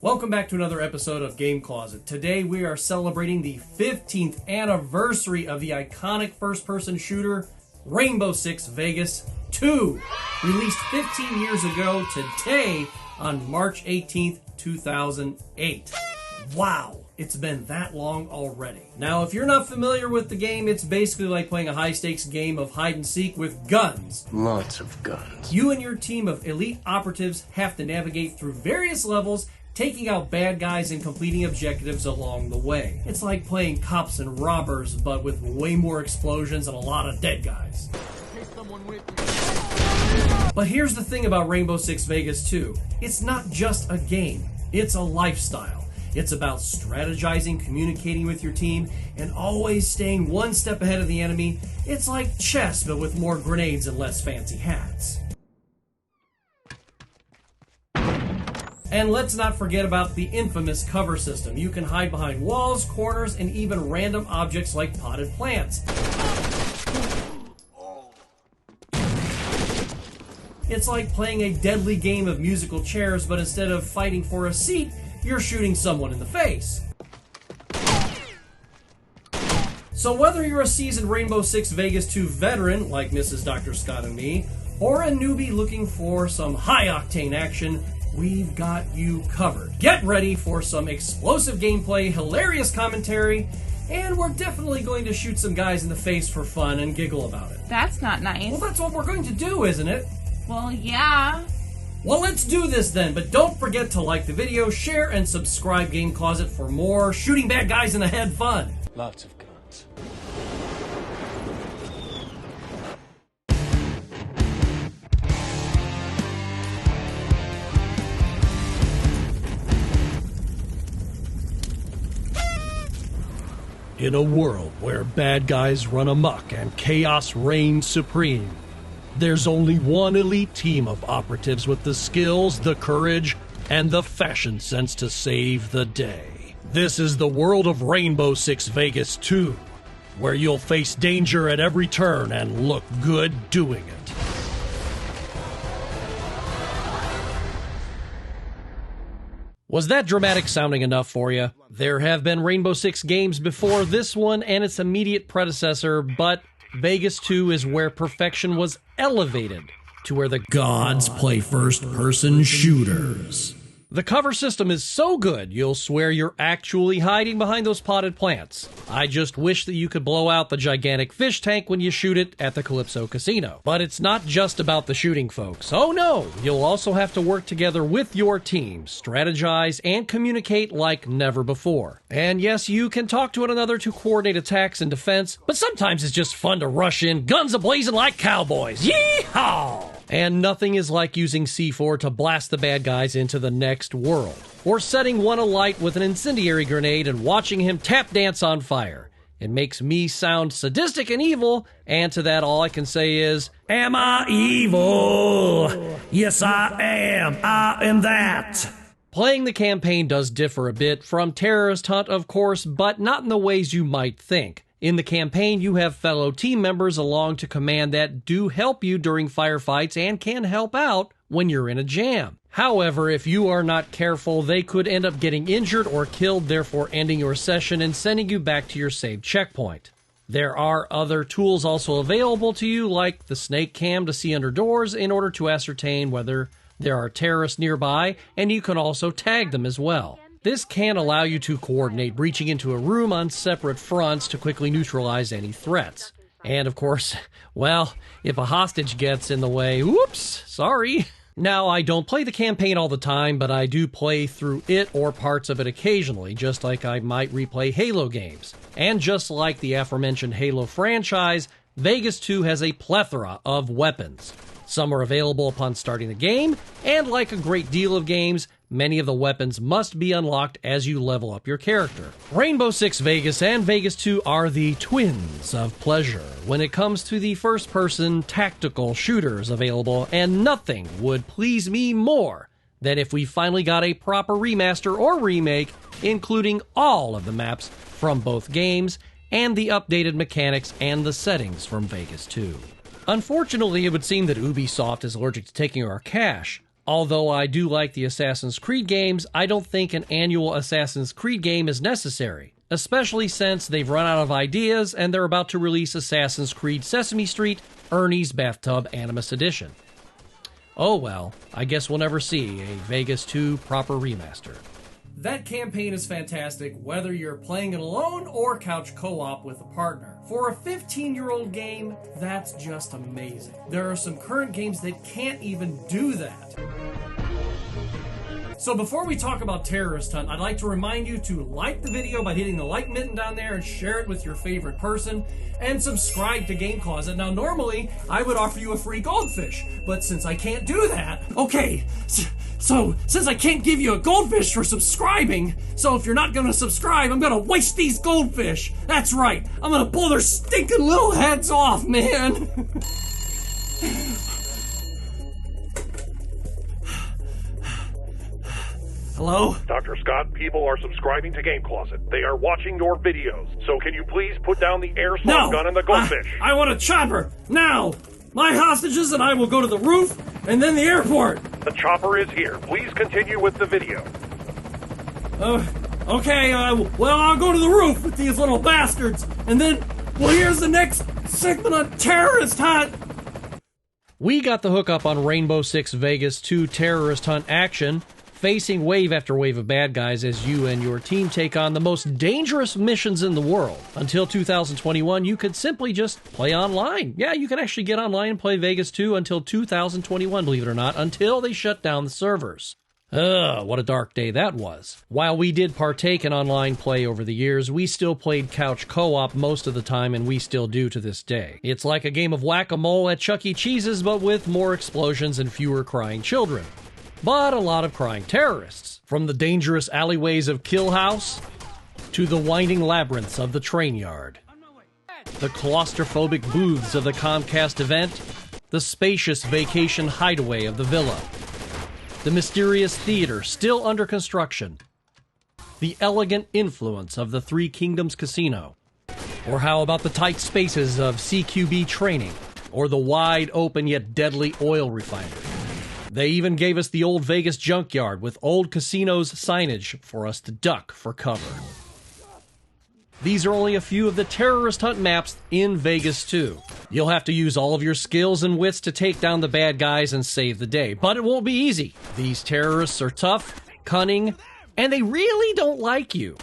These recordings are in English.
Welcome back to another episode of Game Closet. Today we are celebrating the 15th anniversary of the iconic first-person shooter Rainbow Six Vegas 2, released 15 years ago today on March 18th, 2008. Wow, it's been that long already. Now, if you're not familiar with the game, it's basically like playing a high-stakes game of hide-and-seek with guns. Lots of guns. You and your team of elite operatives have to navigate through various levels, taking out bad guys and completing objectives along the way. It's like playing cops and robbers, but with way more explosions and a lot of dead guys. But here's the thing about Rainbow Six Vegas 2. It's not just a game, it's a lifestyle. It's about strategizing, communicating with your team, and always staying one step ahead of the enemy. It's like chess, but with more grenades and less fancy hats. And let's not forget about the infamous cover system. You can hide behind walls, corners, and even random objects like potted plants. It's like playing a deadly game of musical chairs, but instead of fighting for a seat, you're shooting someone in the face. So whether you're a seasoned Rainbow Six Vegas 2 veteran, like Mrs. Dr. Scott and me, or a newbie looking for some high-octane action, we've got you covered. Get ready for some explosive gameplay, hilarious commentary, and we're definitely going to shoot some guys in the face for fun and giggle about it. That's not nice. Well, that's what we're going to do, isn't it? Well, yeah. Well, let's do this then, but don't forget to like the video, share, and subscribe Game Closet for more shooting bad guys in the head fun. Lots of guns. In a world where bad guys run amok and chaos reigns supreme, there's only one elite team of operatives with the skills, the courage, and the fashion sense to save the day. This is the world of Rainbow Six Vegas 2, where you'll face danger at every turn and look good doing it. Was that dramatic sounding enough for you? There have been Rainbow Six games before this one and its immediate predecessor, but Vegas 2 is where perfection was elevated to where the gods play first-person shooters. The cover system is so good, you'll swear you're actually hiding behind those potted plants. I just wish that you could blow out the gigantic fish tank when you shoot it at the Calypso Casino. But it's not just about the shooting, folks. Oh no! You'll also have to work together with your team, strategize, and communicate like never before. And yes, you can talk to one another to coordinate attacks and defense, but sometimes it's just fun to rush in, guns a-blazing like cowboys. Yeehaw! And nothing is like using C4 to blast the bad guys into the next world, or setting one alight with an incendiary grenade and watching him tap dance on fire. It makes me sound sadistic and evil, and to that all I can say is, am I evil? Yes, I am that. Playing the campaign does differ a bit from Terrorist Hunt, of course, but not in the ways you might think. In the campaign, you have fellow team members along to command that do help you during firefights and can help out when you're in a jam. However, if you are not careful, they could end up getting injured or killed, therefore ending your session and sending you back to your saved checkpoint. There are other tools also available to you, like the snake cam to see under doors in order to ascertain whether there are terrorists nearby, and you can also tag them as well. This can allow you to coordinate breaching into a room on separate fronts to quickly neutralize any threats. And of course, well, if a hostage gets in the way, whoops, sorry. Now, I don't play the campaign all the time, but I do play through it or parts of it occasionally, just like I might replay Halo games. And just like the aforementioned Halo franchise, Vegas 2 has a plethora of weapons. Some are available upon starting the game, and like a great deal of games, many of the weapons must be unlocked as you level up your character. Rainbow Six Vegas and Vegas 2 are the twins of pleasure when it comes to the first-person tactical shooters available, and nothing would please me more than if we finally got a proper remaster or remake, including all of the maps from both games, and the updated mechanics and the settings from Vegas 2. Unfortunately, it would seem that Ubisoft is allergic to taking our cash. Although I do like the Assassin's Creed games, I don't think an annual Assassin's Creed game is necessary, especially since they've run out of ideas and they're about to release Assassin's Creed Sesame Street Ernie's Bathtub Animus Edition. Oh well, I guess we'll never see a Vegas 2 proper remaster. That campaign is fantastic, whether you're playing it alone or couch co-op with a partner. For a 15-year-old game, that's just amazing. There are some current games that can't even do that. So before we talk about Terrorist Hunt, I'd like to remind you to like the video by hitting the like mitten down there and share it with your favorite person, and subscribe to Game Closet. Now normally, I would offer you a free goldfish, but since I can't do that, okay, so since I can't give you a goldfish for subscribing, so if you're not gonna subscribe, I'm gonna waste these goldfish. That's right, I'm gonna pull their stinking little heads off, man. Hello? Dr. Scott, people are subscribing to Game Closet. They are watching your videos. So can you please put down the airsoft gun and the goldfish? I want a chopper! Now! My hostages and I will go to the roof, and then the airport! The chopper is here. Please continue with the video. Okay, well, I'll go to the roof with these little bastards, and then, well, here's the next segment on Terrorist Hunt! We got the hookup on Rainbow Six Vegas 2 Terrorist Hunt action, facing wave after wave of bad guys as you and your team take on the most dangerous missions in the world. Until 2021, you could simply just play online. Yeah, you can actually get online and play Vegas 2 until 2021, believe it or not, until they shut down the servers. Ugh, what a dark day that was. While we did partake in online play over the years, we still played couch co-op most of the time, and we still do to this day. It's like a game of whack-a-mole at Chuck E. Cheese's, but with more explosions and fewer crying children. But a lot of crying terrorists. From the dangerous alleyways of Kill House to the winding labyrinths of the train yard. The claustrophobic booths of the Comcast event, the spacious vacation hideaway of the villa, the mysterious theater still under construction, the elegant influence of the Three Kingdoms Casino, or how about the tight spaces of CQB training, or the wide open yet deadly oil refinery. They even gave us the old Vegas junkyard with old casinos signage for us to duck for cover. These are only a few of the Terrorist Hunt maps in Vegas 2. You'll have to use all of your skills and wits to take down the bad guys and save the day, but it won't be easy. These terrorists are tough, cunning, and they really don't like you.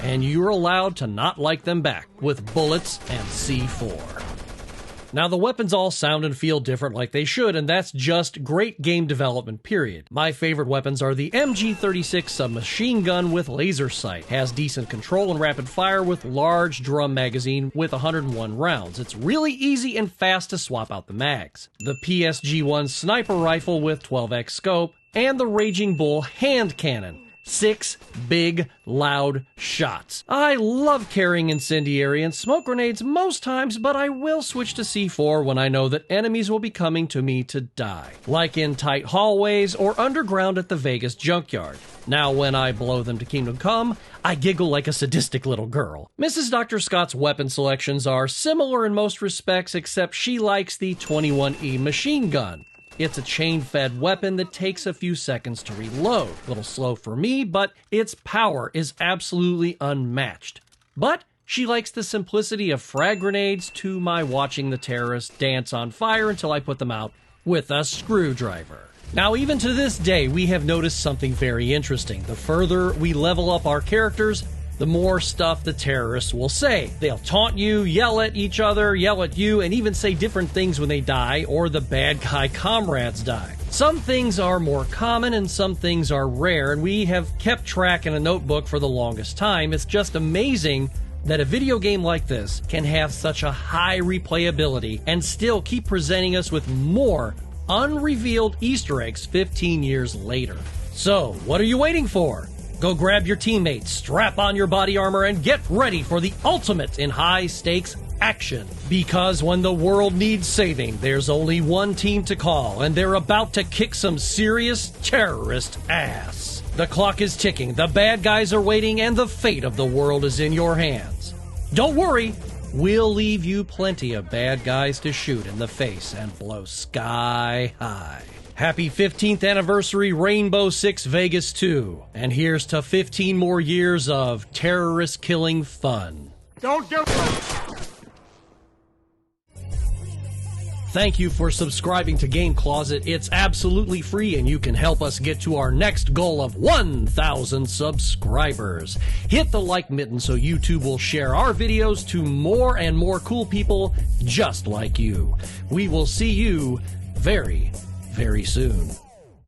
And you're allowed to not like them back with bullets and C4. Now, the weapons all sound and feel different like they should, and that's just great game development, period. My favorite weapons are the MG36 submachine gun with laser sight. Has decent control and rapid fire with large drum magazine with 101 rounds. It's really easy and fast to swap out the mags. The PSG-1 sniper rifle with 12x scope, and the Raging Bull hand cannon. 6 big, loud shots. I love carrying incendiary and smoke grenades most times, but I will switch to C4 when I know that enemies will be coming to me to die, like in tight hallways or underground at the Vegas junkyard. Now, when I blow them to Kingdom Come, I giggle like a sadistic little girl. Mrs. Dr. Scott's weapon selections are similar in most respects, except she likes the 21E machine gun. It's a chain-fed weapon that takes a few seconds to reload. A little slow for me, but its power is absolutely unmatched. But she likes the simplicity of frag grenades to my watching the terrorists dance on fire until I put them out with a screwdriver. Now, even to this day, we have noticed something very interesting. The further we level up our characters, the more stuff the terrorists will say. They'll taunt you, yell at each other, yell at you, and even say different things when they die or the bad guy comrades die. Some things are more common and some things are rare, and we have kept track in a notebook for the longest time. It's just amazing that a video game like this can have such a high replayability and still keep presenting us with more unrevealed Easter eggs 15 years later. So, what are you waiting for? Go grab your teammates, strap on your body armor, and get ready for the ultimate in high-stakes action. Because when the world needs saving, there's only one team to call, and they're about to kick some serious terrorist ass. The clock is ticking, the bad guys are waiting, and the fate of the world is in your hands. Don't worry, we'll leave you plenty of bad guys to shoot in the face and blow sky high. Happy 15th anniversary Rainbow Six Vegas 2. And here's to 15 more years of terrorist killing fun. Don't do it! Thank you for subscribing to Game Closet. It's absolutely free and you can help us get to our next goal of 1,000 subscribers. Hit the like button so YouTube will share our videos to more and more cool people just like you. We will see you very, very soon.